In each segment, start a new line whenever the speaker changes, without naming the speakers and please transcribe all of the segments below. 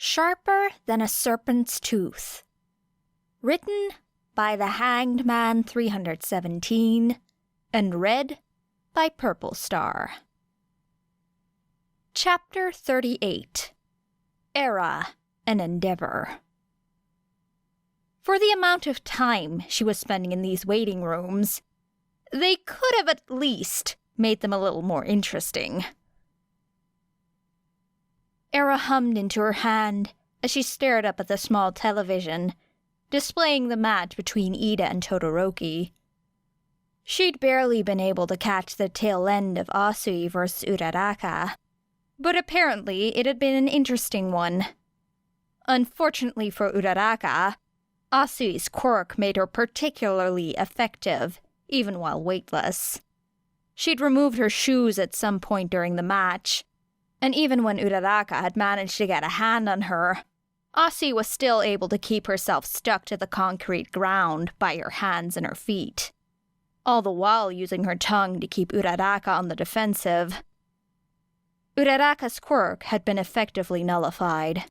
Sharper than a serpent's tooth. Written by the Hanged Man 317 and read by Purple Star. Chapter 38. Era, an Endeavor. For the amount of time she was spending in these waiting rooms, they could have at least made them a little more interesting. Era hummed into her hand as she stared up at the small television, displaying the match between Ida and Todoroki. She'd barely been able to catch the tail end of Asui vs. Uraraka, but apparently it had been an interesting one. Unfortunately for Uraraka, Asui's quirk made her particularly effective, even while weightless. She'd removed her shoes at some point during the match, and even when Uraraka had managed to get a hand on her, Asui was still able to keep herself stuck to the concrete ground by her hands and her feet, all the while using her tongue to keep Uraraka on the defensive. Uraraka's quirk had been effectively nullified,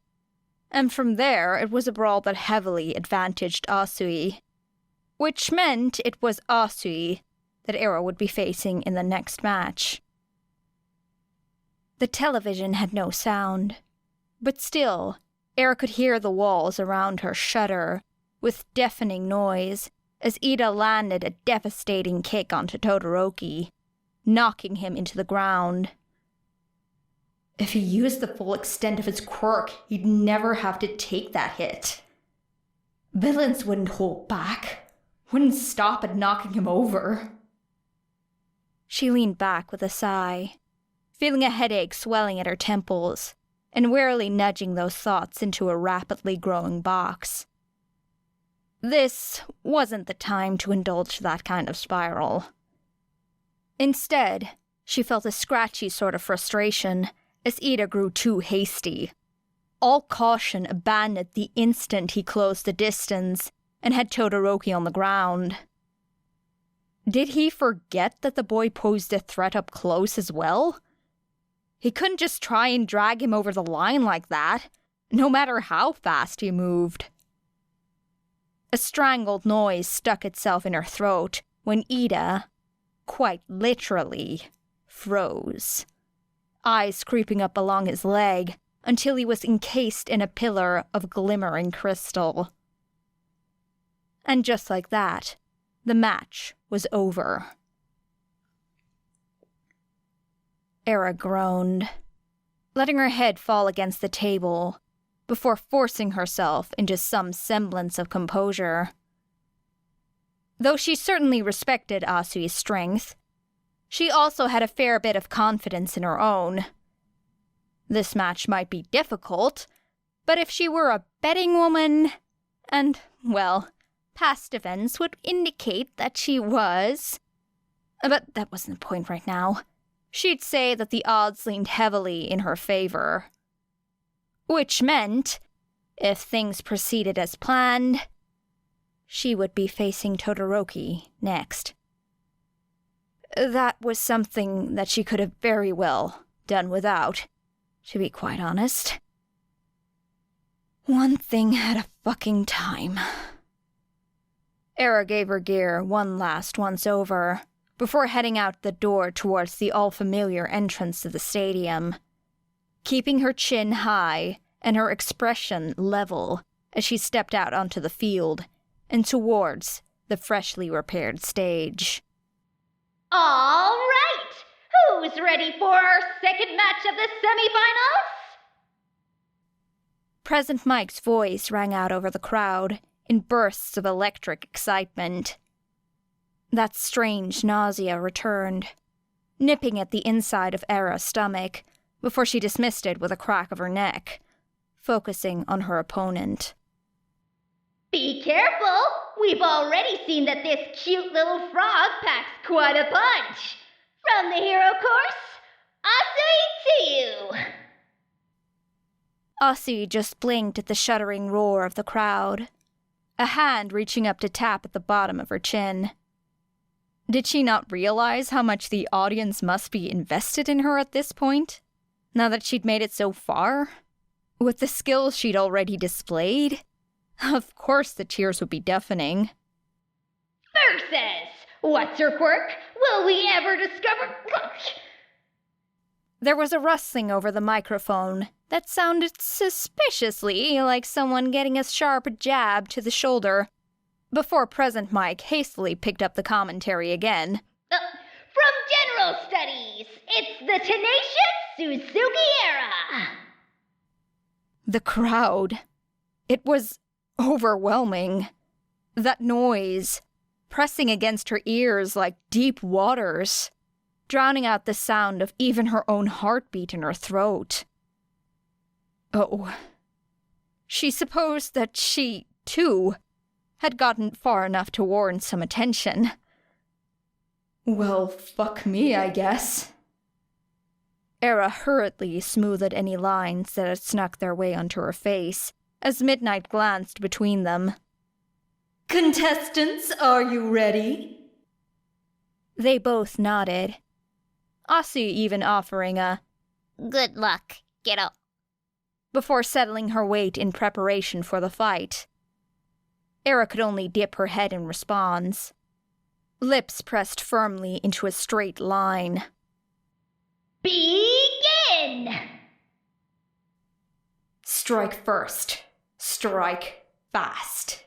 and from there it was a brawl that heavily advantaged Asui, which meant it was Asui that Era would be facing in the next match. The television had no sound, but still, Era could hear the walls around her shudder with deafening noise as Ida landed a devastating kick onto Todoroki, knocking him into the ground. If he used the full extent of his quirk, he'd never have to take that hit. Villains wouldn't hold back, wouldn't stop at knocking him over. She leaned back with a sigh, feeling a headache swelling at her temples, and wearily nudging those thoughts into a rapidly growing box. This wasn't the time to indulge that kind of spiral. Instead, she felt a scratchy sort of frustration as Ida grew too hasty. All caution abandoned the instant he closed the distance and had Todoroki on the ground. Did he forget that the boy posed a threat up close as well? He couldn't just try and drag him over the line like that, no matter how fast he moved. A strangled noise stuck itself in her throat when Ida, quite literally, froze, eyes creeping up along his leg until he was encased in a pillar of glimmering crystal. And just like that, the match was over. Era groaned, letting her head fall against the table before forcing herself into some semblance of composure. Though she certainly respected Asui's strength, she also had a fair bit of confidence in her own. This match might be difficult, but if she were a betting woman, and, well, past events would indicate that she was, but that wasn't the point right now. She'd say that the odds leaned heavily in her favor. Which meant, if things proceeded as planned, she would be facing Todoroki next. That was something that she could have very well done without, to be quite honest. One thing at a fucking time. Era gave her gear one last once-over, before heading out the door towards the all-familiar entrance to the stadium, keeping her chin high and her expression level as she stepped out onto the field and towards the freshly repaired stage.
All right! Who's ready for our second match of the semifinals?
Present Mike's voice rang out over the crowd in bursts of electric excitement. That strange nausea returned, nipping at the inside of Era's stomach before she dismissed it with a crack of her neck, focusing on her opponent.
Be careful! We've already seen that this cute little frog packs quite a punch! From the hero course, Asui to you!
Asui just blinked at the shuddering roar of the crowd, a hand reaching up to tap at the bottom of her chin. Did she not realize how much the audience must be invested in her at this point, now that she'd made it so far? With the skills she'd already displayed, of course the cheers would be deafening.
Versus, what's her quirk? Will we ever discover...
There was a rustling over the microphone that sounded suspiciously like someone getting a sharp jab to the shoulder, before Present Mike hastily picked up the commentary again.
From General Studies, it's the tenacious Suzuki era!
The crowd. It was overwhelming. That noise, pressing against her ears like deep waters, drowning out the sound of even her own heartbeat in her throat. Oh. She supposed that she, too, had gotten far enough to warrant some attention. Well, fuck me, I guess. Era hurriedly smoothed any lines that had snuck their way onto her face, as Midnight glanced between them. Contestants, are you ready? They both nodded. Asu even offering a
good luck, kiddo,
before settling her weight in preparation for the fight. Era could only dip her head in response. Lips pressed firmly into a straight line.
Begin!
Strike first. Strike fast.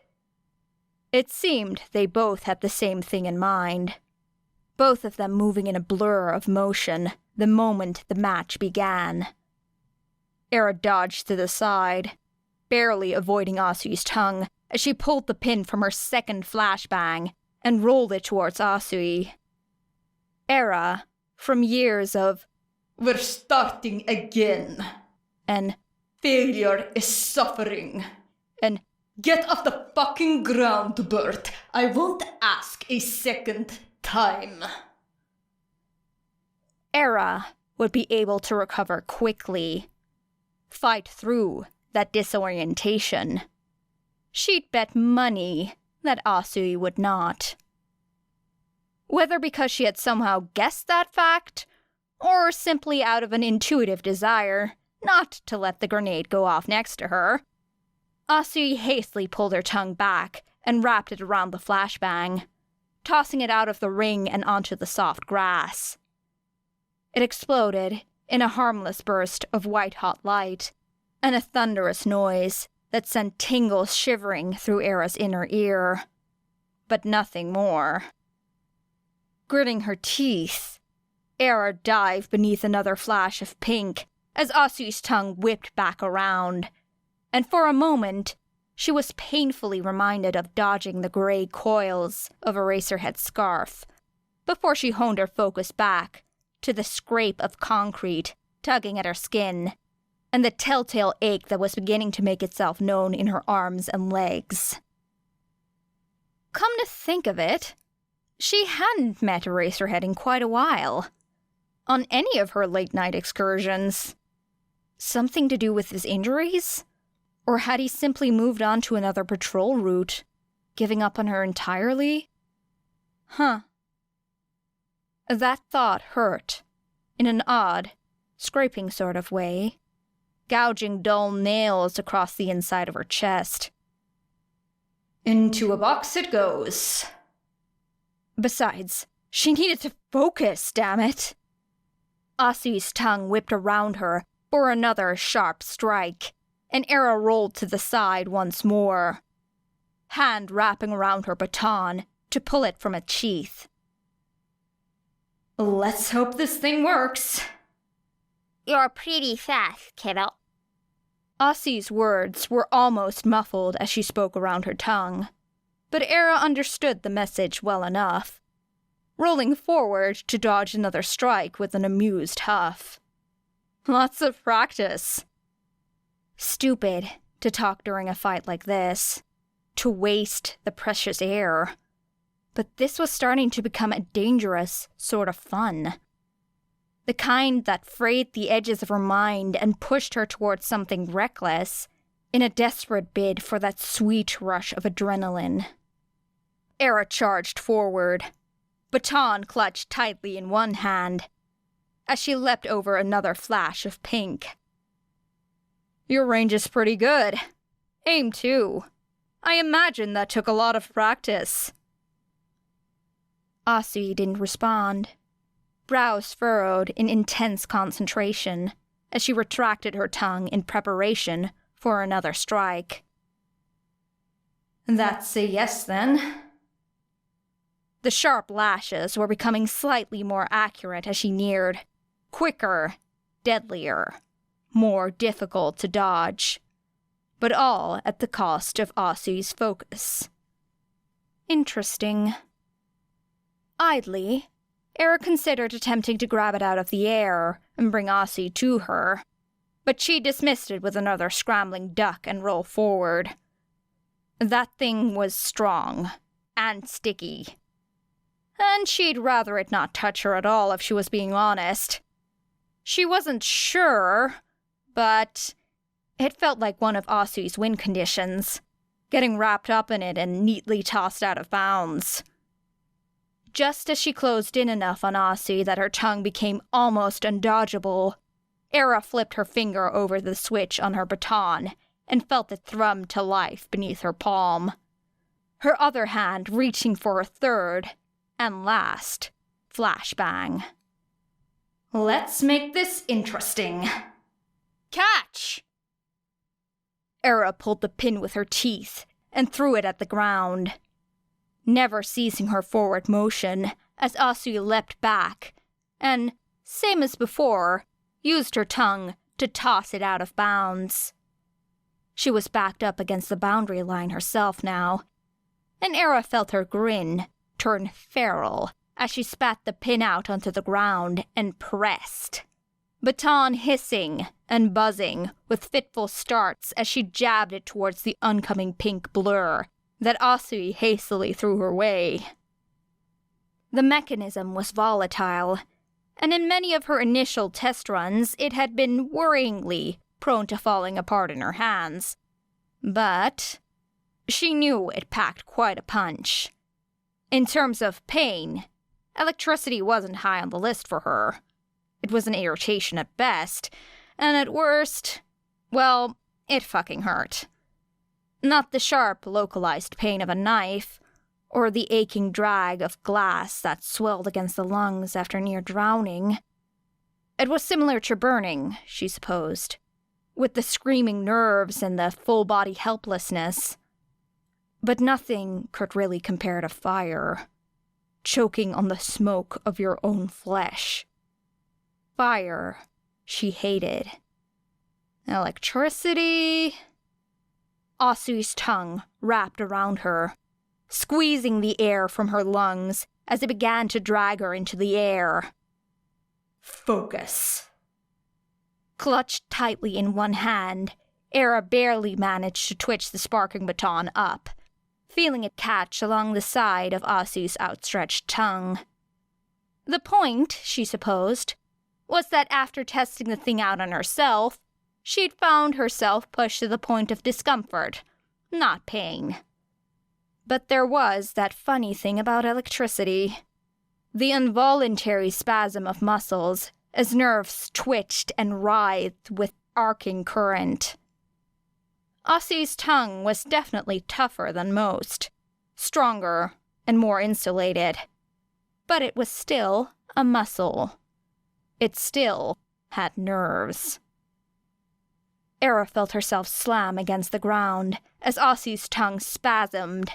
It seemed they both had the same thing in mind. Both of them moving in a blur of motion the moment the match began. Era dodged to the side, barely avoiding Asui's tongue as she pulled the pin from her second flashbang and rolled it towards Asui. Era, from years of "We're starting again," and "Failure is suffering," and "Get off the fucking ground, Bert. I won't ask a second time." Era would be able to recover quickly, fight through that disorientation. She'd bet money that Asui would not. Whether because she had somehow guessed that fact, or simply out of an intuitive desire not to let the grenade go off next to her, Asui hastily pulled her tongue back and wrapped it around the flashbang, tossing it out of the ring and onto the soft grass. It exploded in a harmless burst of white-hot light and a thunderous noise that sent tingles shivering through Era's inner ear. But nothing more. Gritting her teeth, Era dived beneath another flash of pink as Asui's tongue whipped back around, and for a moment she was painfully reminded of dodging the gray coils of Eraserhead's scarf, before she honed her focus back to the scrape of concrete tugging at her skin, and the telltale ache that was beginning to make itself known in her arms and legs. Come to think of it, she hadn't met Eraserhead in quite a while, on any of her late-night excursions. Something to do with his injuries? Or had he simply moved on to another patrol route, giving up on her entirely? Huh. That thought hurt, in an odd, scraping sort of way, gouging dull nails across the inside of her chest. Into a box it goes. Besides, she needed to focus, damn it. Asui's tongue whipped around her for another sharp strike, and Era rolled to the side once more, hand wrapping around her baton to pull it from its sheath. Let's hope this thing works.
You're pretty fast, kiddo.
Asui's words were almost muffled as she spoke around her tongue, but Era understood the message well enough, rolling forward to dodge another strike with an amused huff. Lots of practice. Stupid to talk during a fight like this, to waste the precious air. But this was starting to become a dangerous sort of fun. The kind that frayed the edges of her mind and pushed her towards something reckless in a desperate bid for that sweet rush of adrenaline. Era charged forward, baton clutched tightly in one hand, as she leapt over another flash of pink. Your range is pretty good. Aim too. I imagine that took a lot of practice. Asui didn't respond. Brows furrowed in intense concentration as she retracted her tongue in preparation for another strike. That's a yes, then. The sharp lashes were becoming slightly more accurate as she neared. Quicker, deadlier, more difficult to dodge. But all at the cost of Asui's focus. Interesting. Idly, Era considered attempting to grab it out of the air and bring Asui to her, but she dismissed it with another scrambling duck and roll forward. That thing was strong and sticky, and she'd rather it not touch her at all if she was being honest. She wasn't sure, but it felt like one of Asui's win conditions, getting wrapped up in it and neatly tossed out of bounds. Just as she closed in enough on Asui that her tongue became almost undodgeable, Era flipped her finger over the switch on her baton and felt it thrum to life beneath her palm. Her other hand reaching for a third, and last, flashbang. Let's make this interesting. Catch! Era pulled the pin with her teeth and threw it at the ground, never ceasing her forward motion as Asui leapt back and, same as before, used her tongue to toss it out of bounds. She was backed up against the boundary line herself now, and Era felt her grin turn feral as she spat the pin out onto the ground and pressed, baton hissing and buzzing with fitful starts as she jabbed it towards the oncoming pink blur that Asui hastily threw her way. The mechanism was volatile, and in many of her initial test runs it had been worryingly prone to falling apart in her hands. But she knew it packed quite a punch. In terms of pain, electricity wasn't high on the list for her. It was an irritation at best, and at worst, well, it fucking hurt. Not the sharp, localized pain of a knife, or the aching drag of glass that swelled against the lungs after near drowning. It was similar to burning, she supposed, with the screaming nerves and the full-body helplessness. But nothing could really compare to fire, choking on the smoke of your own flesh. Fire, she hated. Electricity... Asui's tongue wrapped around her, squeezing the air from her lungs as it began to drag her into the air. Focus. Clutched tightly in one hand, Era barely managed to twitch the sparking baton up, feeling it catch along the side of Asui's outstretched tongue. The point, she supposed, was that after testing the thing out on herself, she'd found herself pushed to the point of discomfort, not pain. But there was that funny thing about electricity. The involuntary spasm of muscles as nerves twitched and writhed with arcing current. Asui's tongue was definitely tougher than most, stronger and more insulated. But it was still a muscle. It still had nerves. Era felt herself slam against the ground as Asui's tongue spasmed,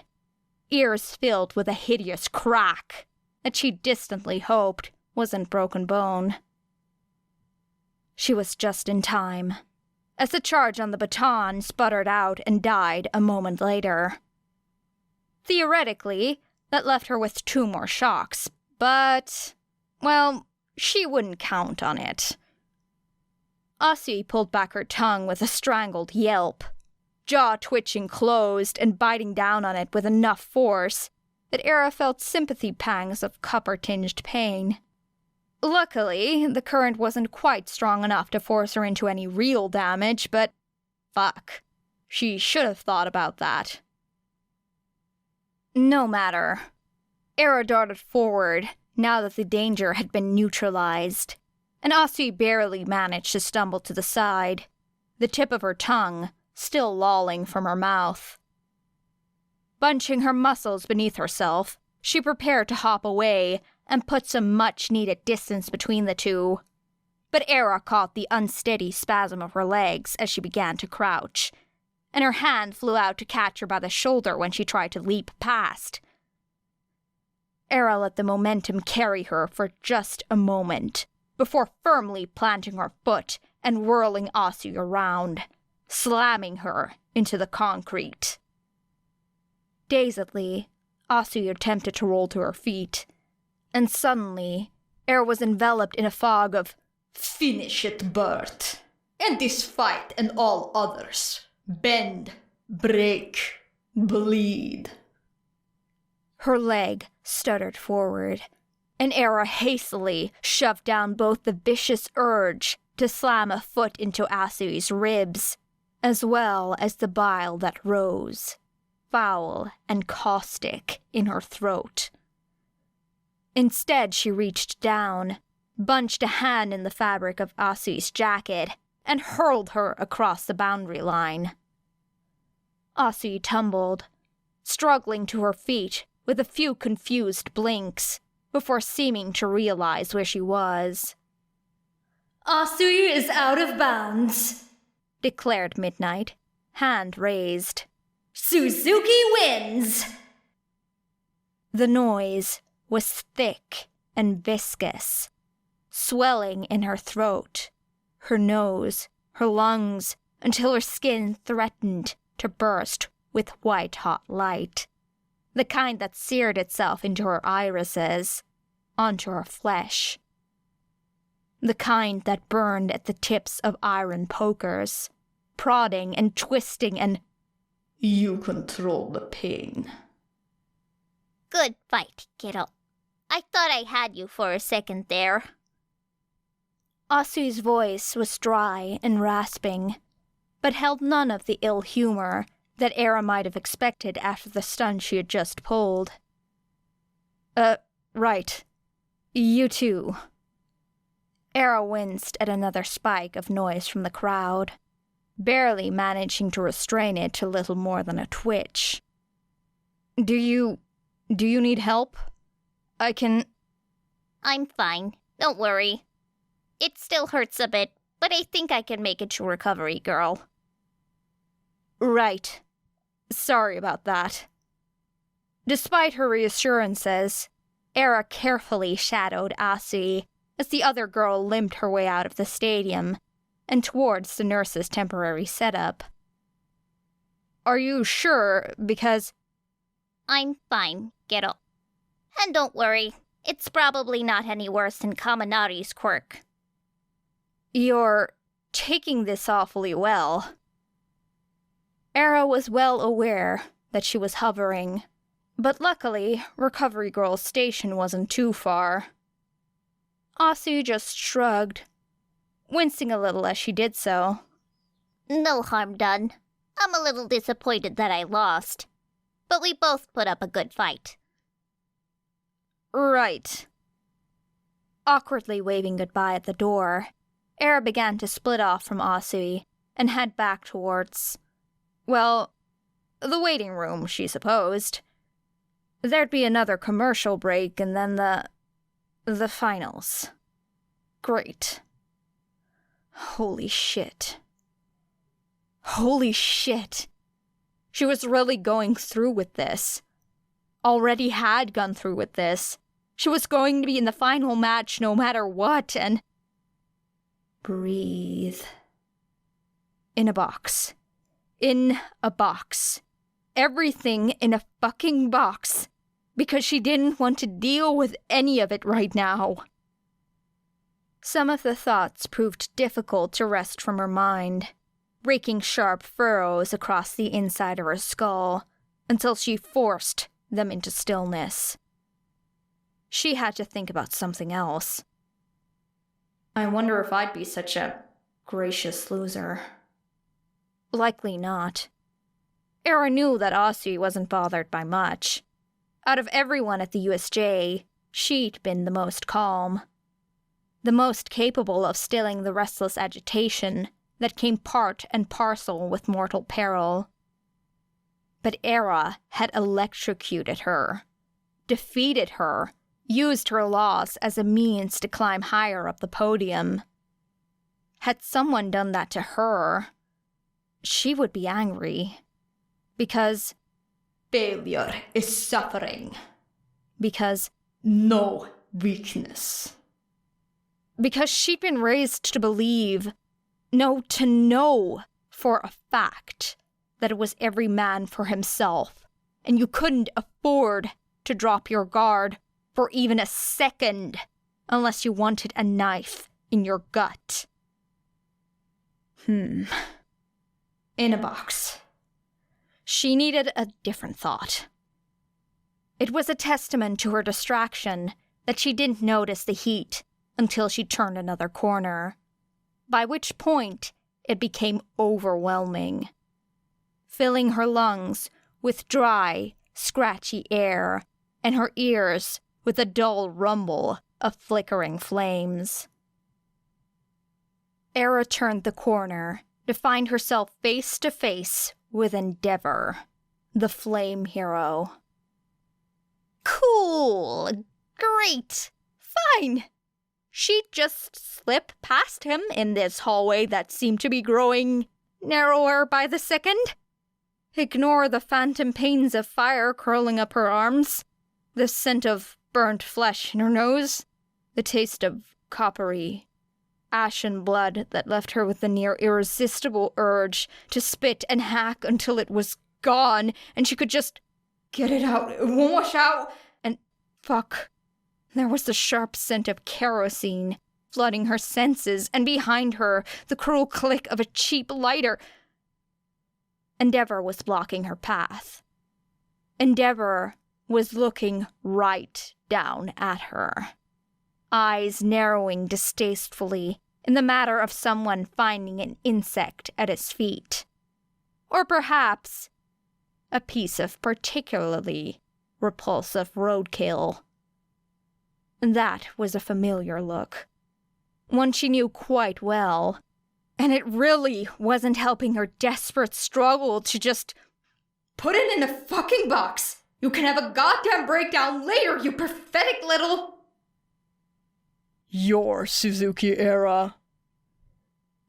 ears filled with a hideous crack that she distantly hoped wasn't broken bone. She was just in time, as the charge on the baton sputtered out and died a moment later. Theoretically, that left her with 2 more shocks, but, well, she wouldn't count on it. Asui pulled back her tongue with a strangled yelp, jaw twitching closed and biting down on it with enough force that Era felt sympathy pangs of copper-tinged pain. Luckily, the current wasn't quite strong enough to force her into any real damage, but fuck, she should have thought about that. No matter. Era darted forward now that the danger had been neutralized, and Asui barely managed to stumble to the side, the tip of her tongue still lolling from her mouth. Bunching her muscles beneath herself, she prepared to hop away and put some much-needed distance between the two. But Era caught the unsteady spasm of her legs as she began to crouch, and her hand flew out to catch her by the shoulder when she tried to leap past. Era let the momentum carry her for just a moment, before firmly planting her foot and whirling Asu around, slamming her into the concrete. Dazedly, Asu attempted to roll to her feet, and suddenly, Era was enveloped in a fog of "Finish it, Bert. And this fight and all others. Bend, break, bleed." Her leg stuttered forward, and Era hastily shoved down both the vicious urge to slam a foot into Asui's ribs, as well as the bile that rose, foul and caustic, in her throat. Instead, she reached down, bunched a hand in the fabric of Asui's jacket, and hurled her across the boundary line. Asui tumbled, struggling to her feet with a few confused blinks before seeming to realize where she was. "Asui is out of bounds," declared Midnight, hand raised. "Suzuki wins!" The noise was thick and viscous, swelling in her throat, her nose, her lungs, until her skin threatened to burst with white-hot light, the kind that seared itself into her irises, onto her flesh. The kind that burned at the tips of iron pokers, prodding and twisting and... "You control the pain."
Good fight, kiddo. I thought I had you for a second there.
Asui's voice was dry and rasping, but held none of the ill humor that Era might have expected after the stunt she had just pulled. Right. You too." Era winced at another spike of noise from the crowd, barely managing to restrain it to little more than a twitch. Do you need help? I can...
I'm fine. Don't worry. It still hurts a bit, but I think I can make it to recovery, girl.
Right. Sorry about that. Despite her reassurances, Era carefully shadowed Asui as the other girl limped her way out of the stadium and towards the nurse's temporary setup. Are you sure? Because...
I'm fine, kiddo. And don't worry, it's probably not any worse than Kaminari's quirk.
You're taking this awfully well. Era was well aware that she was hovering, but luckily, Recovery Girl's station wasn't too far. Asu just shrugged, wincing a little as she did so.
No harm done. I'm a little disappointed that I lost, but we both put up a good fight.
Right. Awkwardly waving goodbye at the door, Era began to split off from Asui and head back towards, well, the waiting room, she supposed. There'd be another commercial break and then the finals. Great. Holy shit. Holy shit. She was really going through with this. Already had gone through with this. She was going to be in the final match no matter what, and... Breathe. In a box. In a box. Everything in a fucking box. Because she didn't want to deal with any of it right now. Some of the thoughts proved difficult to wrest from her mind, raking sharp furrows across the inside of her skull, until she forced them into stillness. She had to think about something else. I wonder if I'd be such a gracious loser. Likely not. Era knew that Asui wasn't bothered by much. Out of everyone at the USJ, she'd been the most calm. The most capable of stilling the restless agitation that came part and parcel with mortal peril. But Era had electrocuted her, defeated her, used her loss as a means to climb higher up the podium. Had someone done that to her, she would be angry. Because failure is suffering. Because no weakness. Because she'd been raised to believe, no, to know for a fact that it was every man for himself, and you couldn't afford to drop your guard for even a second unless you wanted a knife in your gut. In a box. She needed a different thought. It was a testament to her distraction that she didn't notice the heat until she turned another corner, by which point it became overwhelming, filling her lungs with dry, scratchy air and her ears with a dull rumble of flickering flames. Era turned the corner to find herself face to face with Endeavor, the flame hero. Cool! Great! Fine! She'd just slip past him in this hallway that seemed to be growing narrower by the second. Ignore the phantom pains of fire curling up her arms, the scent of burnt flesh in her nose, the taste of coppery, ashen blood that left her with the near irresistible urge to spit and hack until it was gone and she could just get it out, it won't wash out, and fuck. There was the sharp scent of kerosene flooding her senses, and behind her, the cruel click of a cheap lighter. Endeavor was blocking her path. Endeavor was looking right down at her, eyes narrowing distastefully in the manner of someone finding an insect at his feet. Or perhaps a piece of particularly repulsive roadkill. That was a familiar look, one she knew quite well, and it really wasn't helping her desperate struggle to just put it in a fucking box. You can have a goddamn breakdown later, you pathetic little...
You're Suzuki Era.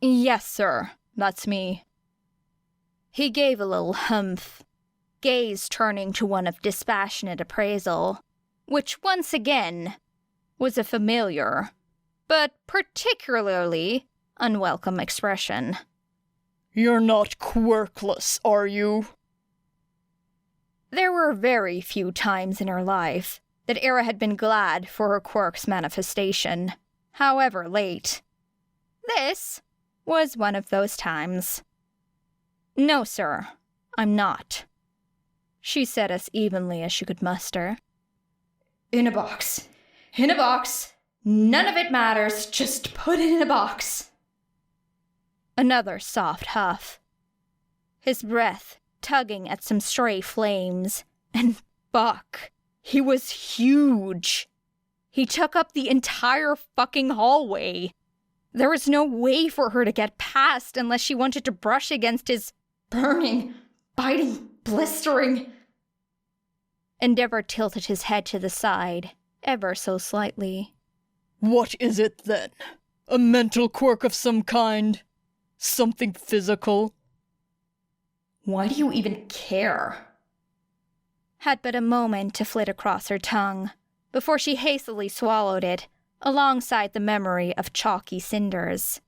Yes, sir, that's me. He gave a little humph, gaze turning to one of dispassionate appraisal, which once again was a familiar, but particularly unwelcome expression.
You're not quirkless, are you?
There were very few times in her life that Era had been glad for her quirk's manifestation, however late. This was one of those times. No, sir, I'm not, she said as evenly as she could muster.
In a box. In a box. None of it matters. Just put it in a box.
Another soft huff. His breath tugging at some stray flames. And fuck, he was huge. He took up the entire fucking hallway. There was no way for her to get past unless she wanted to brush against his burning, biting, blistering... Endeavor tilted his head to the side, ever so slightly.
What is it, then? A mental quirk of some kind? Something physical?
Why do you even care?
Had but a moment to flit across her tongue, before she hastily swallowed it, alongside the memory of chalky cinders.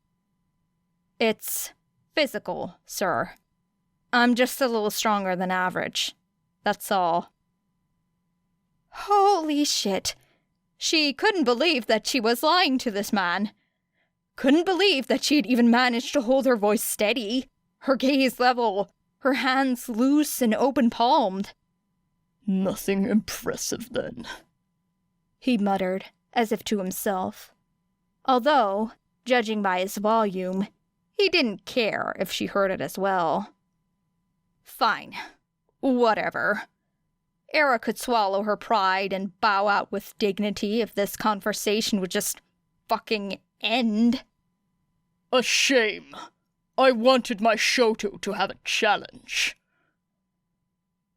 It's physical, sir. I'm just a little stronger than average. That's all. Holy shit. She couldn't believe that she was lying to this man. Couldn't believe that she'd even managed to hold her voice steady, her gaze level, her hands loose and open-palmed.
Nothing impressive, then,
he muttered, as if to himself. Although, judging by his volume, he didn't care if she heard it as well. Fine. Whatever. Era could swallow her pride and bow out with dignity if this conversation would just fucking end.
A shame. I wanted my Shouta to have a challenge.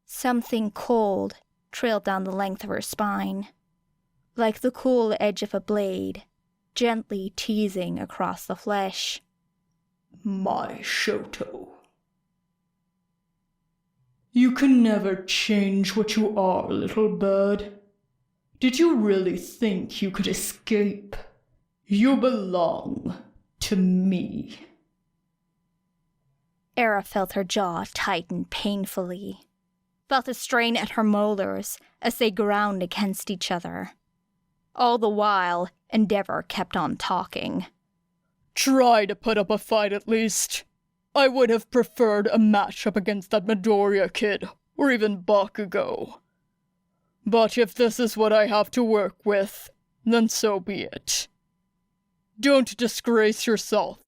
Something cold trailed down the length of her spine, like the cool edge of a blade, gently teasing across the flesh.
My Shouta. You can never change what you are, little bird. Did you really think you could escape? You belong to me.
Era felt her jaw tighten painfully, felt a strain at her molars as they ground against each other. All the while, Endeavor kept on talking.
Try to put up a fight at least. I would have preferred a match up against that Midoriya kid, or even Bakugou. But if this is what I have to work with, then so be it. Don't disgrace yourself,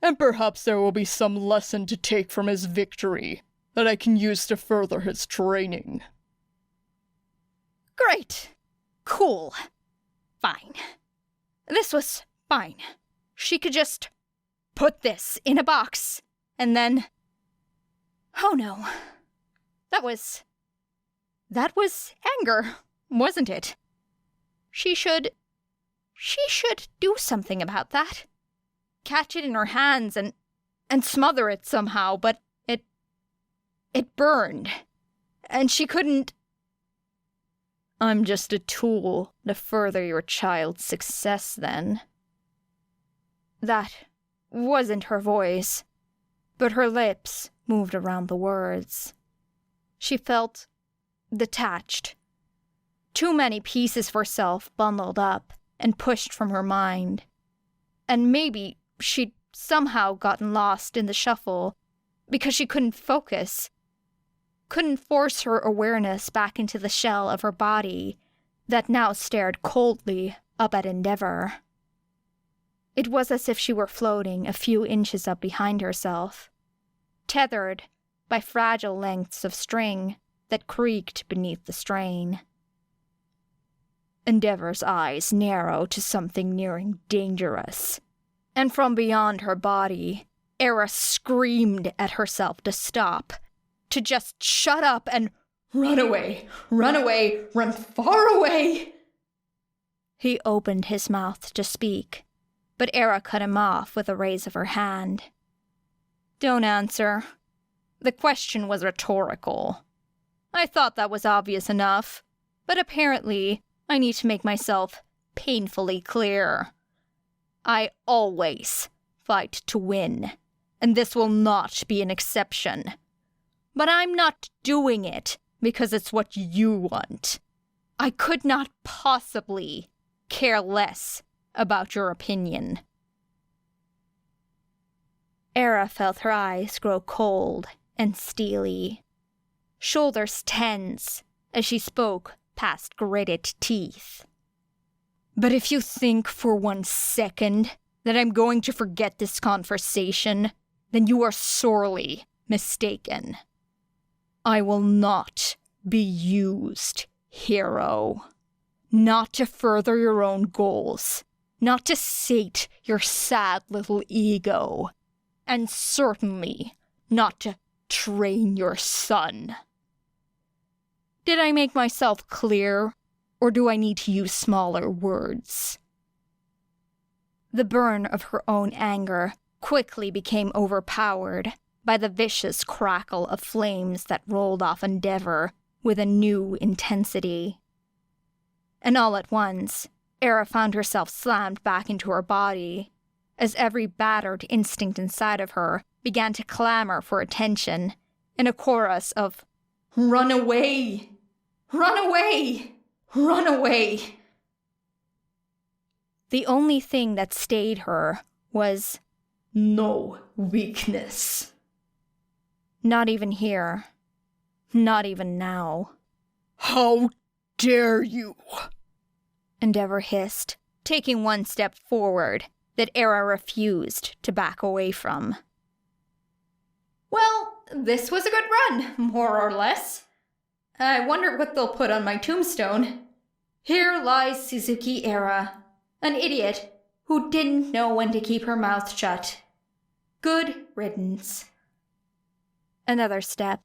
and perhaps there will be some lesson to take from his victory that I can use to further his training.
Great. Cool. Fine. This was fine. She could just put this in a box, and then... Oh no. That was anger, wasn't it? She should do something about that. Catch it in her hands and smother it somehow, but it burned. And she couldn't... I'm just a tool to further your child's success, then. That wasn't her voice, but her lips moved around the words. She felt detached. Too many pieces of herself bundled up and pushed from her mind. And maybe she'd somehow gotten lost in the shuffle because she couldn't focus, couldn't force her awareness back into the shell of her body that now stared coldly up at Endeavor. It was as if she were floating a few inches up behind herself, tethered by fragile lengths of string that creaked beneath the strain. Endeavor's eyes narrowed to something nearing dangerous, and from beyond her body, Era screamed at herself to stop, to just shut up and run away, run far away. He opened his mouth to speak, but Era cut him off with a raise of her hand. Don't answer. The question was rhetorical. I thought that was obvious enough, but apparently I need to make myself painfully clear. I always fight to win, and this will not be an exception. But I'm not doing it because it's what you want. I could not possibly care less about your opinion. Era felt her eyes grow cold and steely, shoulders tense as she spoke past gritted teeth. But if you think for 1 second that I'm going to forget this conversation, then you are sorely mistaken. I will not be used, hero. Not to further your own goals, not to sate your sad little ego, and certainly not to train your son. Did I make myself clear, or do I need to use smaller words? The burn of her own anger quickly became overpowered by the vicious crackle of flames that rolled off Endeavor with a new intensity. And all at once, Era found herself slammed back into her body, as every battered instinct inside of her began to clamor for attention in a chorus of, "Run away! Run away! Run away!" The only thing that stayed her was no weakness. Not even here. Not even now.
How dare you?
Endeavor hissed, taking one step forward that Era refused to back away from. Well, this was a good run, more or less. I wonder what they'll put on my tombstone. Here lies Suzuki Era, an idiot who didn't know when to keep her mouth shut. Good riddance. Another step,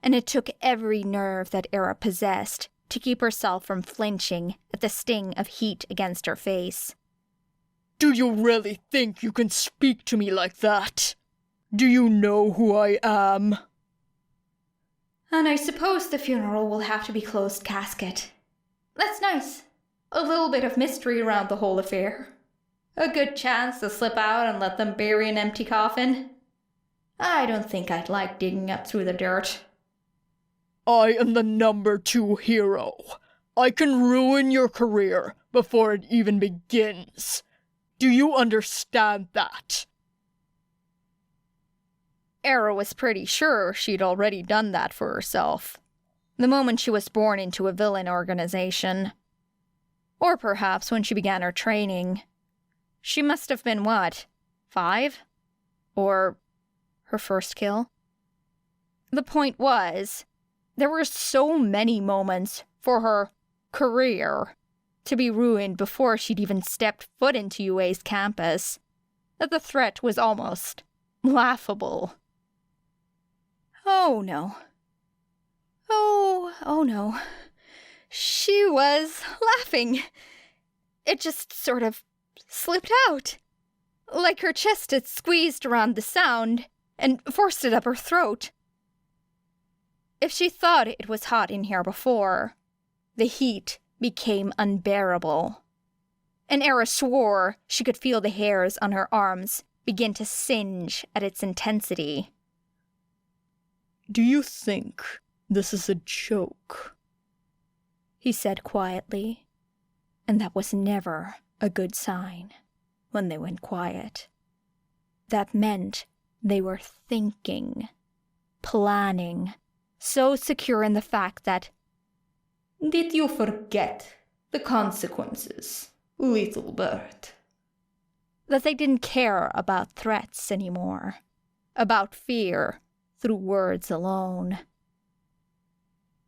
and it took every nerve that Era possessed to keep herself from flinching at the sting of heat against her face.
Do you really think you can speak to me like that? Do you know who I am?
And I suppose the funeral will have to be closed casket. That's nice. A little bit of mystery around the whole affair. A good chance to slip out and let them bury an empty coffin. I don't think I'd like digging up through the dirt.
I am the number 2 hero. I can ruin your career before it even begins. Do you understand that?
Era was pretty sure she'd already done that for herself, the moment she was born into a villain organization. Or perhaps when she began her training. She must have been, 5? Or her first kill? The point was, there were so many moments for her career to be ruined before she'd even stepped foot into UA's campus that the threat was almost laughable. Oh no. Oh no. She was laughing. It just sort of slipped out. Like her chest had squeezed around the sound and forced it up her throat. If she thought it was hot in here before, the heat became unbearable. And Era swore she could feel the hairs on her arms begin to singe at its intensity.
Do you think this is a joke?
He said quietly, and that was never a good sign when they went quiet. That meant they were thinking, planning, so secure in the fact that, "Did you forget the consequences, little bird?" That they didn't care about threats anymore, about fear through words alone.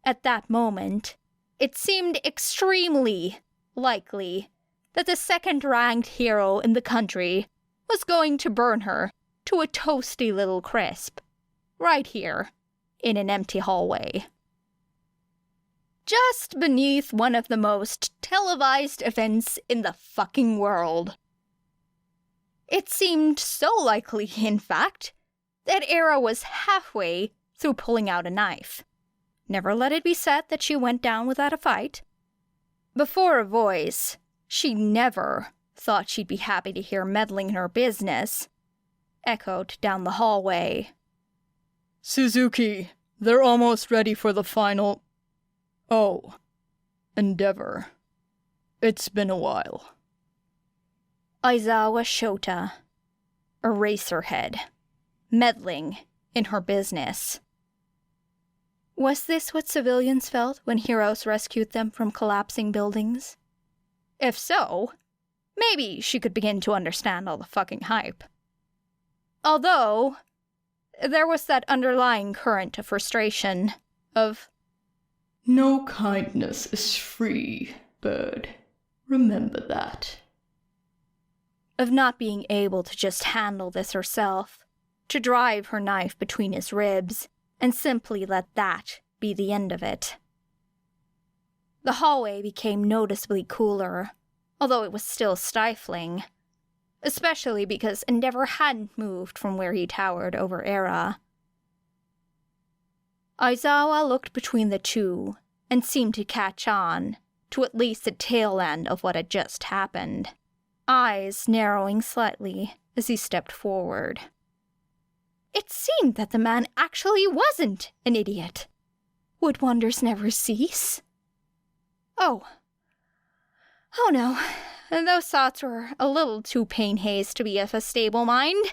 At that moment, it seemed extremely likely that the second-ranked hero in the country was going to burn her to a toasty little crisp, right here, in an empty hallway. Just beneath one of the most televised events in the fucking world. It seemed so likely, in fact, that Era was halfway through pulling out a knife. Never let it be said that she went down without a fight. Before a voice she never thought she'd be happy to hear meddling in her business echoed down the hallway.
Suzuki, they're almost ready for the final... endeavor. It's been a while.
Aizawa Shouta, Eraserhead, meddling in her business. Was this what civilians felt when heroes rescued them from collapsing buildings? If so, maybe she could begin to understand all the fucking hype. Although, there was that underlying current of frustration, of,
"No kindness is free, bird. Remember that."
Of not being able to just handle this herself, to drive her knife between his ribs, and simply let that be the end of it. The hallway became noticeably cooler, although it was still stifling, especially because Endeavor hadn't moved from where he towered over Era. Aizawa looked between the two and seemed to catch on to at least the tail end of what had just happened, eyes narrowing slightly as he stepped forward. It seemed that the man actually wasn't an idiot. Would wonders never cease? Oh no, those thoughts were a little too pain-hazed to be of a stable mind.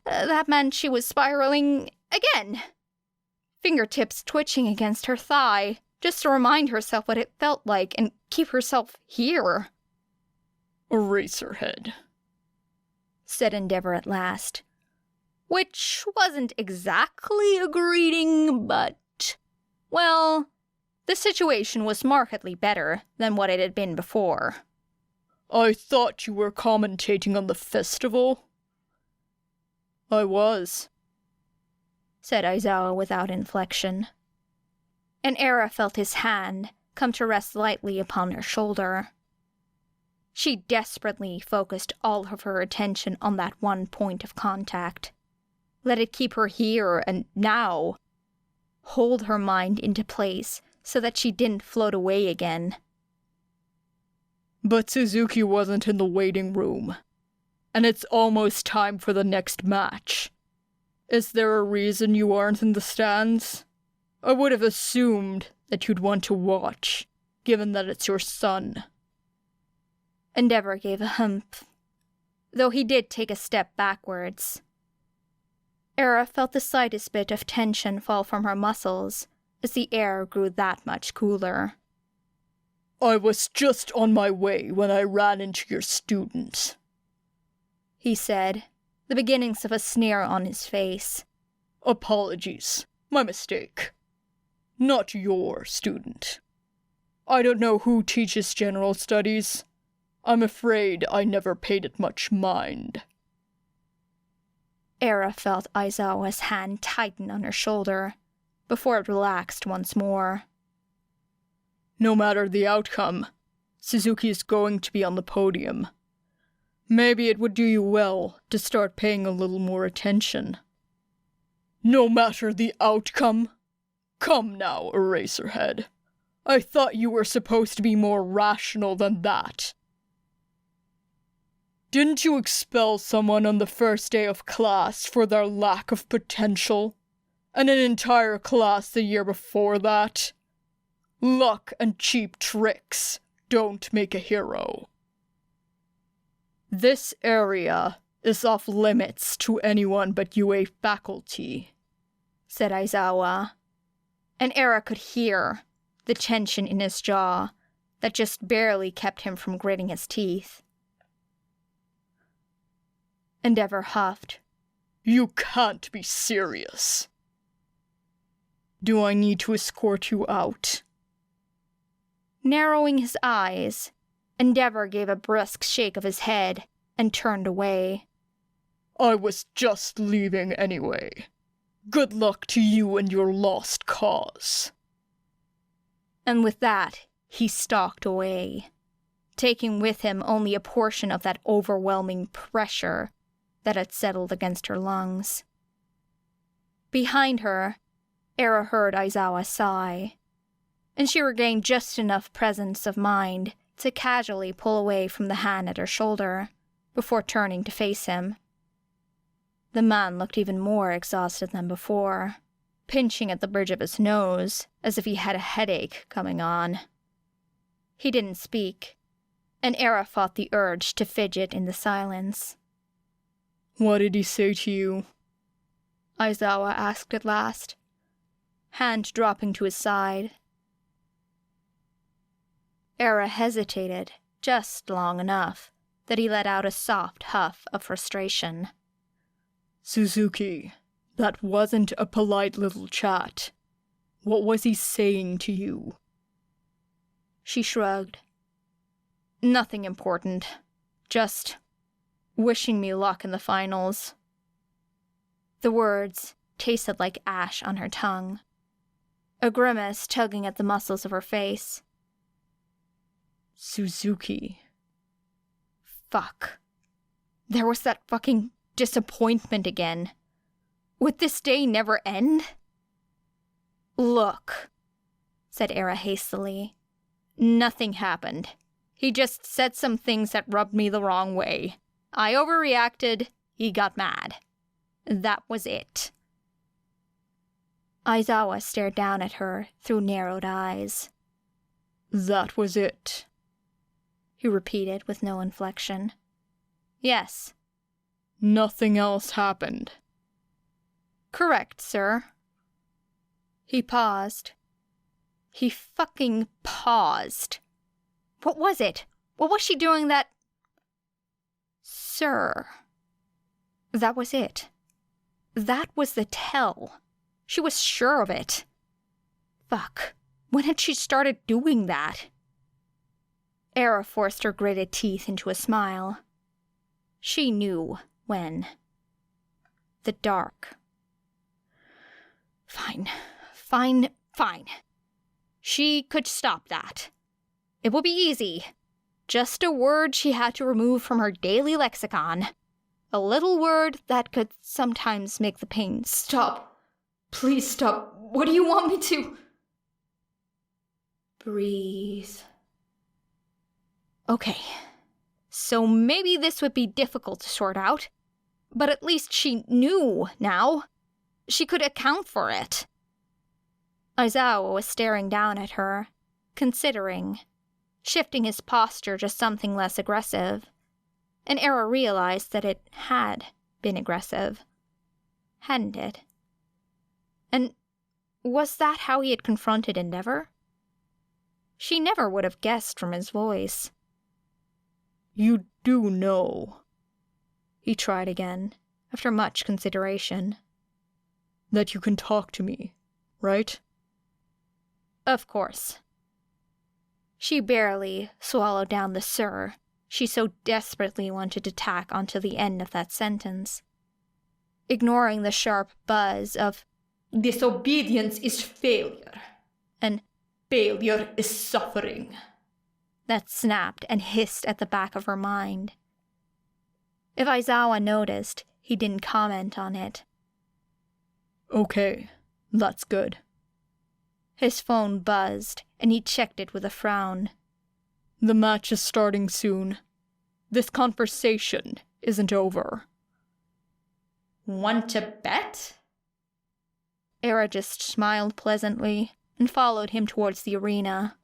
That meant she was spiraling again. Fingertips twitching against her thigh, just to remind herself what it felt like and keep herself here.
Eraserhead,
said Endeavor at last. Which wasn't exactly a greeting, but, well, the situation was markedly better than what it had been before.
I thought you were commentating on the festival. I was,
said Aizawa without inflection. And Era felt his hand come to rest lightly upon her shoulder. She desperately focused all of her attention on that one point of contact. Let it keep her here and now. Hold her mind into place so that she didn't float away again.
But Suzuki wasn't in the waiting room, and it's almost time for the next match. Is there a reason you aren't in the stands? I would have assumed that you'd want to watch, given that it's your son.
Endeavor gave a humph, though he did take a step backwards. Era felt the slightest bit of tension fall from her muscles as the air grew that much cooler.
I was just on my way when I ran into your student,
he said, the beginnings of a sneer on his face.
Apologies, my mistake. Not your student. I don't know who teaches general studies. I'm afraid I never paid it much mind.
Era felt Aizawa's hand tighten on her shoulder, before it relaxed once more.
No matter the outcome, Suzuki is going to be on the podium. Maybe it would do you well to start paying a little more attention. No matter the outcome? Come now, Eraserhead. I thought you were supposed to be more rational than that. Didn't you expel someone on the first day of class for their lack of potential? And an entire class the year before that? Luck and cheap tricks don't make a hero. This area is off limits to anyone but UA faculty,
said Aizawa, and Era could hear the tension in his jaw that just barely kept him from gritting his teeth. Endeavor huffed.
You can't be serious. Do I need to escort you out?
Narrowing his eyes, Endeavor gave a brusque shake of his head and turned away.
I was just leaving anyway. Good luck to you and your lost cause.
And with that, he stalked away, taking with him only a portion of that overwhelming pressure that had settled against her lungs. Behind her, Era heard Aizawa sigh, and she regained just enough presence of mind to casually pull away from the hand at her shoulder before turning to face him. The man looked even more exhausted than before, pinching at the bridge of his nose as if he had a headache coming on. He didn't speak, and Era fought the urge to fidget in the silence.
What did he say to you?
Aizawa asked at last, hand dropping to his side. Era hesitated just long enough that he let out a soft huff of frustration.
Suzuki, that wasn't a polite little chat. What was he saying to you?
She shrugged. Nothing important. Just wishing me luck in the finals. The words tasted like ash on her tongue, a grimace tugging at the muscles of her face.
Suzuki.
Fuck. There was that fucking disappointment again. Would this day never end? Look, said Era hastily. Nothing happened. He just said some things that rubbed me the wrong way. I overreacted. He got mad. That was it. Aizawa stared down at her through narrowed eyes.
That was it,
he repeated with no inflection. Yes.
Nothing else happened.
Correct, sir. He paused. He fucking paused. What was it? What was she doing that... Sir. That was it. That was the tell. She was sure of it. Fuck. When had she started doing that? Era forced her gritted teeth into a smile. She knew when. the dark. Fine. She could stop that. It will be easy. Just a word she had to remove from her daily lexicon. A little word that could sometimes make the pain
Stop. Please stop. What do you want me to? Breathe.
Okay. So maybe this would be difficult to sort out, but at least she knew now. She could account for it. Aizawa was staring down at her, considering, shifting his posture to something less aggressive. And Era realized that it had been aggressive. Hadn't it? And was that how he had confronted Endeavor? She never would have guessed from his voice.
You do know,
He tried again, after much consideration.
that you can talk to me, right?
Of course. She barely swallowed down the "sir" she so desperately wanted to tack onto the end of that sentence, ignoring the sharp buzz of
Disobedience is failure,
and
failure is suffering.
that snapped and hissed at the back of her mind. If Aizawa noticed, he didn't comment on it.
Okay, that's good.
His phone buzzed, and he checked it with a frown.
The match is starting soon. This conversation isn't over.
Want to bet?
Era just smiled pleasantly and followed him towards the arena.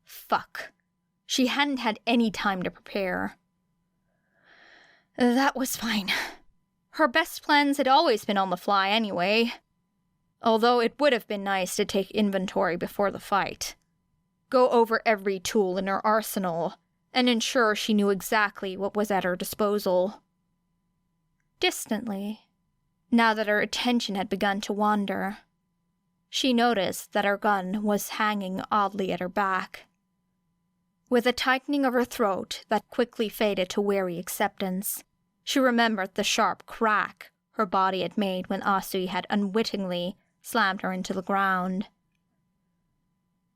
Fuck. She hadn't had any time to prepare. That was fine. Her best plans had always been on the fly anyway. Although it would have been nice to take inventory before the fight. Go over every tool in her arsenal and ensure she knew exactly what was at her disposal. Distantly, now that her attention had begun to wander, she noticed that her gun was hanging oddly at her back. With a tightening of her throat that quickly faded to weary acceptance, she remembered the sharp crack her body had made when Asui had unwittingly slammed her into the ground.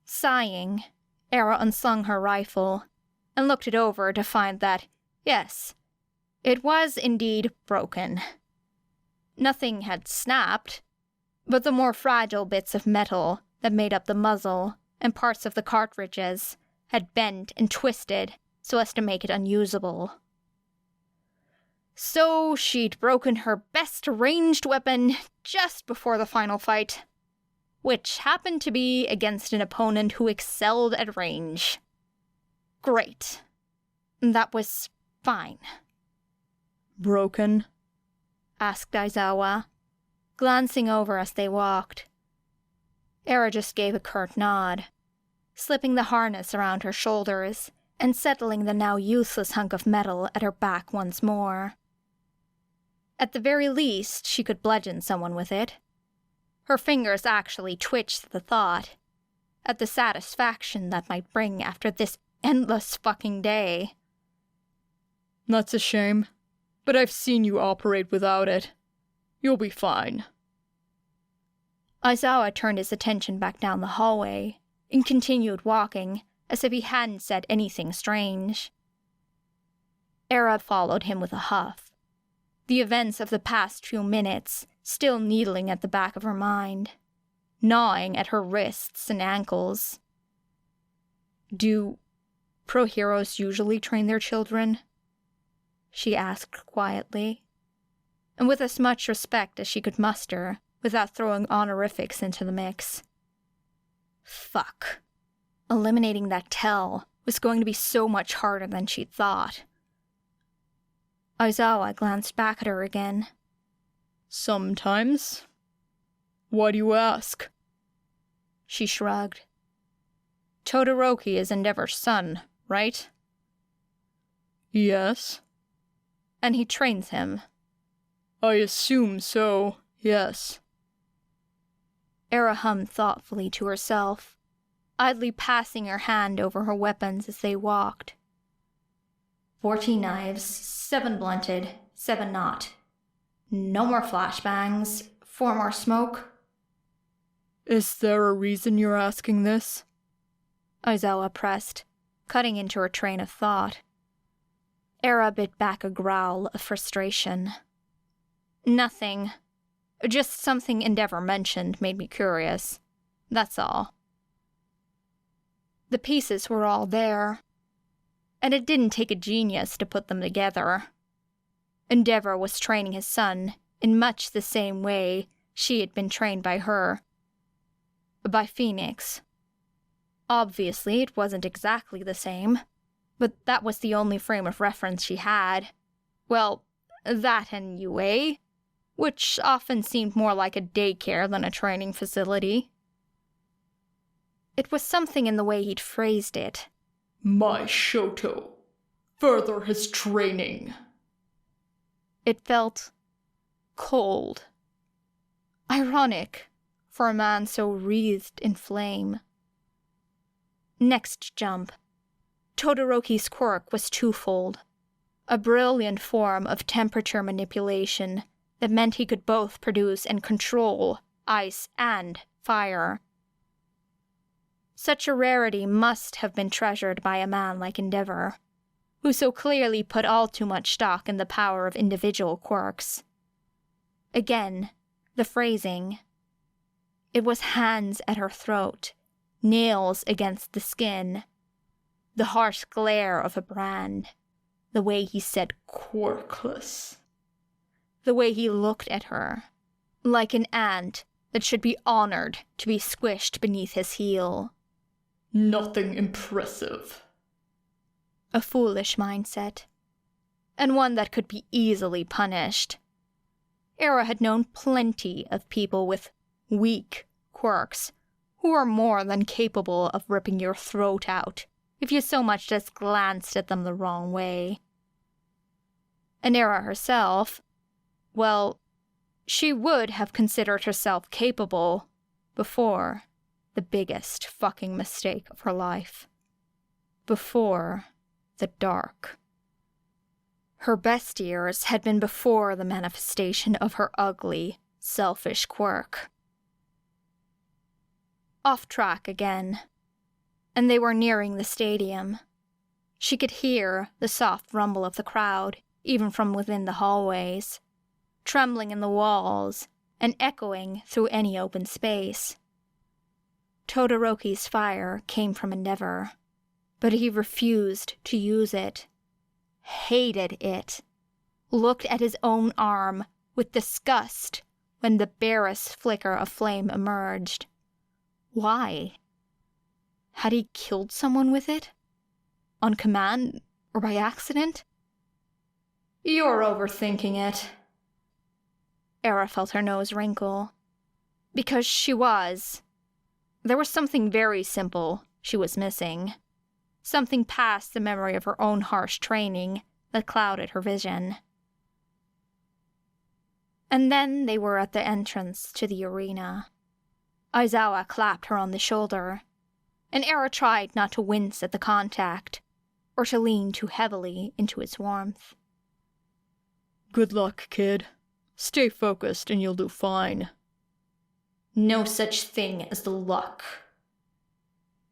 Sighing, Era unslung her rifle and looked it over to find that, yes, it was indeed broken. Nothing had snapped, but the more fragile bits of metal that made up the muzzle and parts of the cartridges had bent and twisted so as to make it unusable. So she'd broken her best ranged weapon just before the final fight, which happened to be against an opponent who excelled at range. Great. That was fine.
Broken?
Asked Aizawa, glancing over as they walked. Era just gave a curt nod, slipping the harness around her shoulders and settling the now useless hunk of metal at her back once more. At the very least, she could bludgeon someone with it. Her fingers actually twitched at the thought, at the satisfaction that might bring after this endless fucking day.
That's a shame, but I've seen you operate without it. You'll be fine.
Aizawa turned his attention back down the hallway and continued walking as if he hadn't said anything strange. Era followed him with a huff, the events of the past few minutes still needling at the back of her mind, gnawing at her wrists and ankles. Do pro heroes usually train their children? She asked quietly, and with as much respect as she could muster without throwing honorifics into the mix. Fuck. Eliminating that tell was going to be so much harder than she'd thought. Aizawa glanced back at her again.
Sometimes. Why do you ask?
She shrugged. Todoroki is Endeavor's son, right?
Yes.
And he trains him.
I assume so, yes.
Era hummed thoughtfully to herself, idly passing her hand over her weapons as they walked. 14 knives, 7 blunted, 7 not.
No more flashbangs. 4 more smoke.
Is there a reason you're asking this?
Aizawa pressed, cutting into her train of thought. Era bit back a growl of frustration. Nothing. Just something Endeavor mentioned made me curious. That's all. The pieces were all there, and it didn't take a genius to put them together. Endeavor was training his son in much the same way she had been trained by her. By Phoenix. Obviously, it wasn't exactly the same, but that was the only frame of reference she had. Well, that and UA, which often seemed more like a daycare than a training facility. It was something in the way he'd phrased it.
My Shouta. Further his training.
It felt cold. Ironic for a man so wreathed in flame. Next jump. Todoroki's quirk was twofold. A brilliant form of temperature manipulation that meant he could both produce and control ice and fire. Such a rarity must have been treasured by a man like Endeavor, who so clearly put all too much stock in the power of individual quirks. Again, the phrasing. It was hands at her throat, nails against the skin, the harsh glare of a brand, the way he said quirkless, the way he looked at her, like an ant that should be honored to be squished beneath his heel.
Nothing impressive.
A foolish mindset, and one that could be easily punished. Era had known plenty of people with weak quirks who were more than capable of ripping your throat out if you so much as glanced at them the wrong way. And Era herself, well, she would have considered herself capable before the biggest fucking mistake of her life. Before the dark. Her best years had been before the manifestation of her ugly, selfish quirk. Off track again, and they were nearing the stadium. She could hear the soft rumble of the crowd, even from within the hallways, trembling in the walls and echoing through any open space. Todoroki's fire came from Endeavor, but he refused to use it, hated it, looked at his own arm with disgust when the barest flicker of flame emerged. Why? Had he killed someone with it? On command or by accident?
You're overthinking it.
Era felt her nose wrinkle. Because she was. There was something very simple she was missing. Something past the memory of her own harsh training that clouded her vision. And then they were at the entrance to the arena. Aizawa clapped her on the shoulder, and Era tried not to wince at the contact, or to lean too heavily into its warmth.
Good luck, kid. Stay focused and you'll do fine.
No such thing as the luck.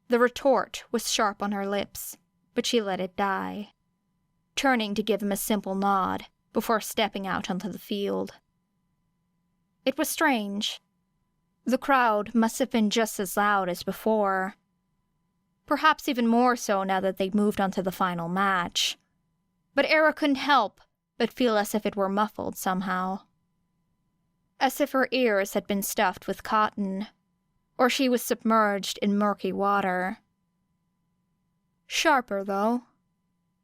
The retort was sharp on her lips, but she let it die, turning to give him a simple nod before stepping out onto the field. It was strange. The crowd must have been just as loud as before. Perhaps even more so now that they'd moved on to the final match. But Era couldn't help but feel as if it were muffled somehow. As if her ears had been stuffed with cotton, or she was submerged in murky water. Sharper, though.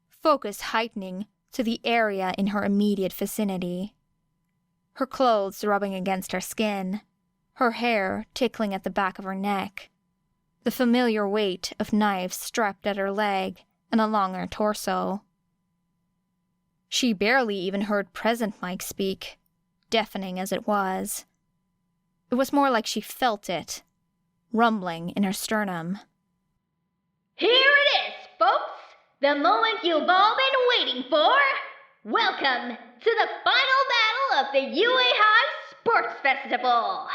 Focus heightening to the area in her immediate vicinity. Her clothes rubbing against her skin, her hair tickling at the back of her neck, the familiar weight of knives strapped at her leg and along her torso. She barely even heard Present Mike speak, deafening as it was. It was more like she felt it, rumbling in her sternum.
Here it is, folks! The moment you've all been waiting for! Welcome to the final battle of the UA Sports Festival!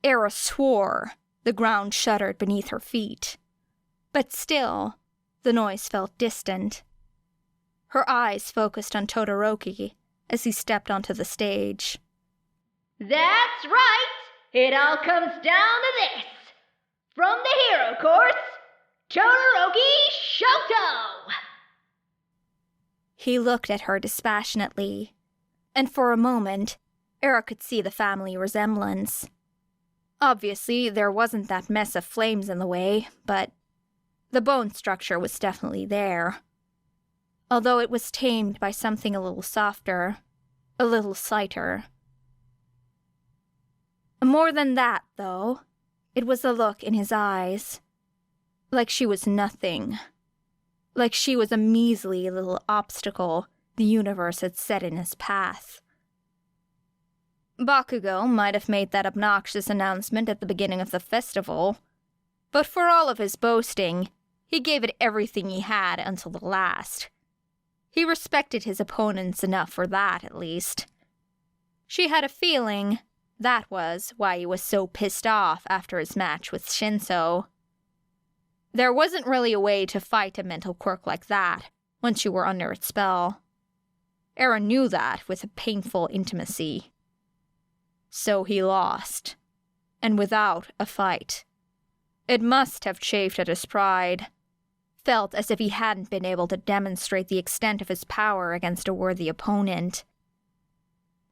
Era swore. The ground shuddered beneath her feet. But still, the noise felt distant. Her eyes focused on Todoroki as he stepped onto the stage.
That's right! It all comes down to this! From the hero course, Todoroki Shouta!
He looked at her dispassionately, and for a moment, Era could see the family resemblance. Obviously, there wasn't that mess of flames in the way, but the bone structure was definitely there. Although it was tamed by something a little softer, a little slighter. More than that, though, it was the look in his eyes. Like she was nothing. Like she was a measly little obstacle the universe had set in his path. Bakugou might have made that obnoxious announcement at the beginning of the festival, but for all of his boasting, he gave it everything he had until the last. He respected his opponents enough for that, at least. She had a feeling that was why he was so pissed off after his match with Shinsou. There wasn't really a way to fight a mental quirk like that once you were under its spell. Era knew that with a painful intimacy. So he lost, and without a fight. It must have chafed at his pride, felt as if he hadn't been able to demonstrate the extent of his power against a worthy opponent.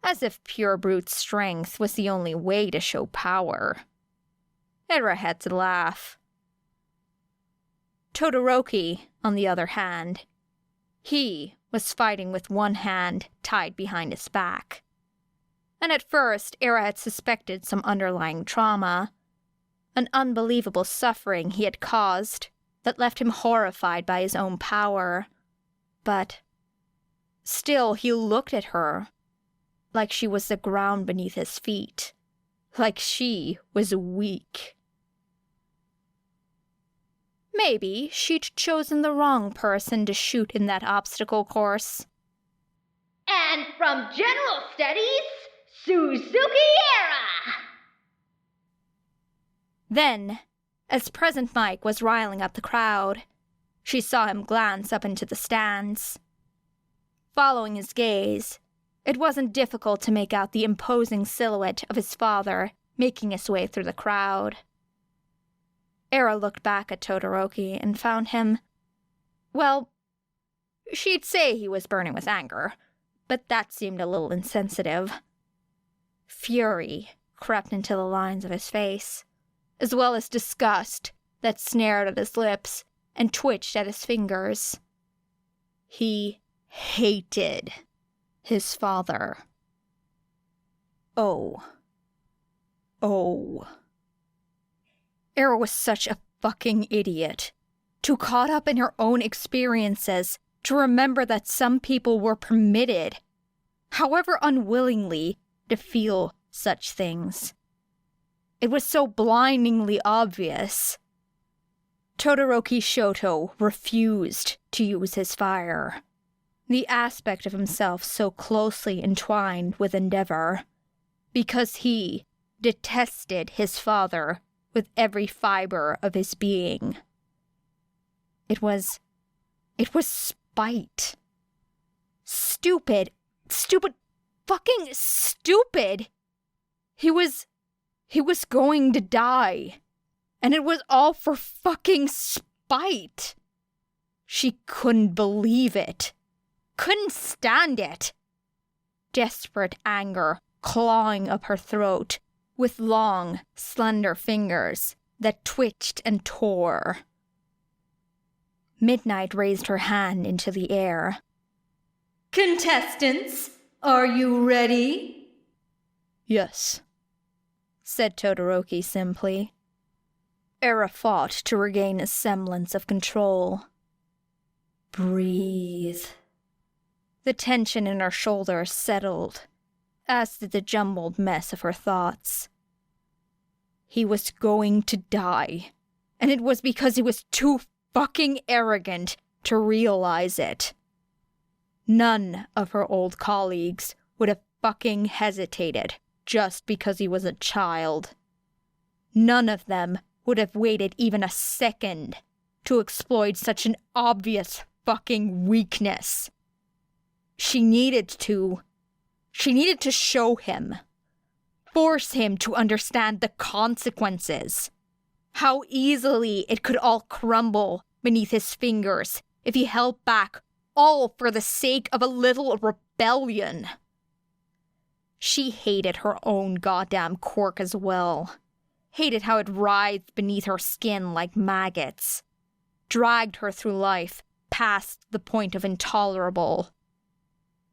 As if pure brute strength was the only way to show power. Era had to laugh. Todoroki, on the other hand, he was fighting with one hand tied behind his back. And at first, Era had suspected some underlying trauma, an unbelievable suffering he had caused that left him horrified by his own power. But still he looked at her like she was the ground beneath his feet, like she was weak. Maybe she'd chosen the wrong person to shoot in that obstacle course.
And from General Studies, Suzuki Era!
Then, as Present Mike was riling up the crowd, she saw him glance up into the stands. Following his gaze, it wasn't difficult to make out the imposing silhouette of his father making his way through the crowd. Era looked back at Todoroki and found him, well, she'd say he was burning with anger, but that seemed a little insensitive. Fury crept into the lines of his face, as well as disgust that snared at his lips and twitched at his fingers. He hated his father. Oh. Era was such a fucking idiot. Too caught up in her own experiences to remember that some people were permitted, however unwillingly, to feel such things. It was so blindingly obvious. Todoroki Shouta refused to use his fire, the aspect of himself so closely entwined with endeavor, because he detested his father with every fiber of his being. It was spite. Stupid, fucking stupid. He was going to die, and it was all for fucking spite. She couldn't believe it. Couldn't stand it. Desperate anger clawing up her throat with long, slender fingers that twitched and tore. Midnight raised her hand into the air.
Contestants, are you ready?
Yes,
said Todoroki simply. Era fought to regain a semblance of control.
Breathe.
The tension in her shoulders settled, as did the jumbled mess of her thoughts. He was going to die, and it was because he was too fucking arrogant to realize it. None of her old colleagues would have fucking hesitated just because he was a child. None of them would have waited even a second to exploit such an obvious fucking weakness. She needed to show him. Force him to understand the consequences. How easily it could all crumble beneath his fingers if he held back, all for the sake of a little rebellion. She hated her own goddamn quirk as well. Hated how it writhed beneath her skin like maggots. Dragged her through life past the point of intolerable.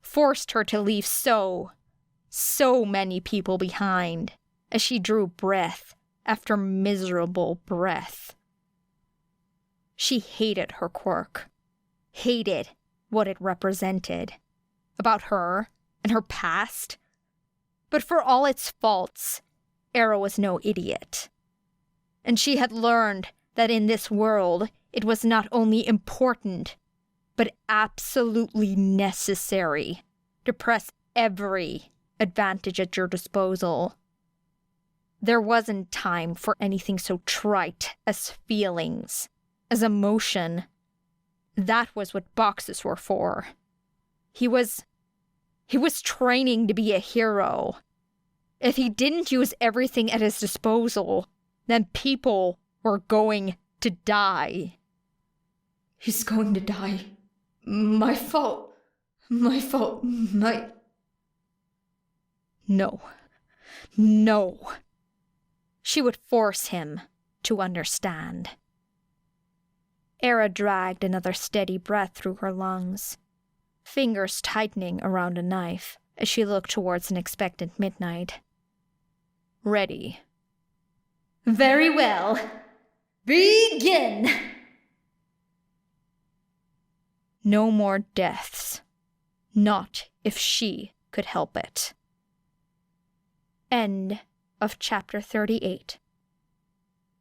Forced her to leave so many people behind as she drew breath after miserable breath. She hated her quirk. Hated what it represented. About her and her past. But for all its faults, Era was no idiot. And she had learned that in this world, it was not only important, but absolutely necessary to press every advantage at your disposal. There wasn't time for anything so trite as feelings, as emotion. That was what boxes were for. He was training to be a hero. If he didn't use everything at his disposal, then people were going to die.
He's going to die. My fault.
No. She would force him to understand. Era dragged another steady breath through her lungs, fingers tightening around a knife as she looked towards an expectant midnight. Ready.
Very well. Begin!
No more deaths. Not if she could help it. End of chapter 38.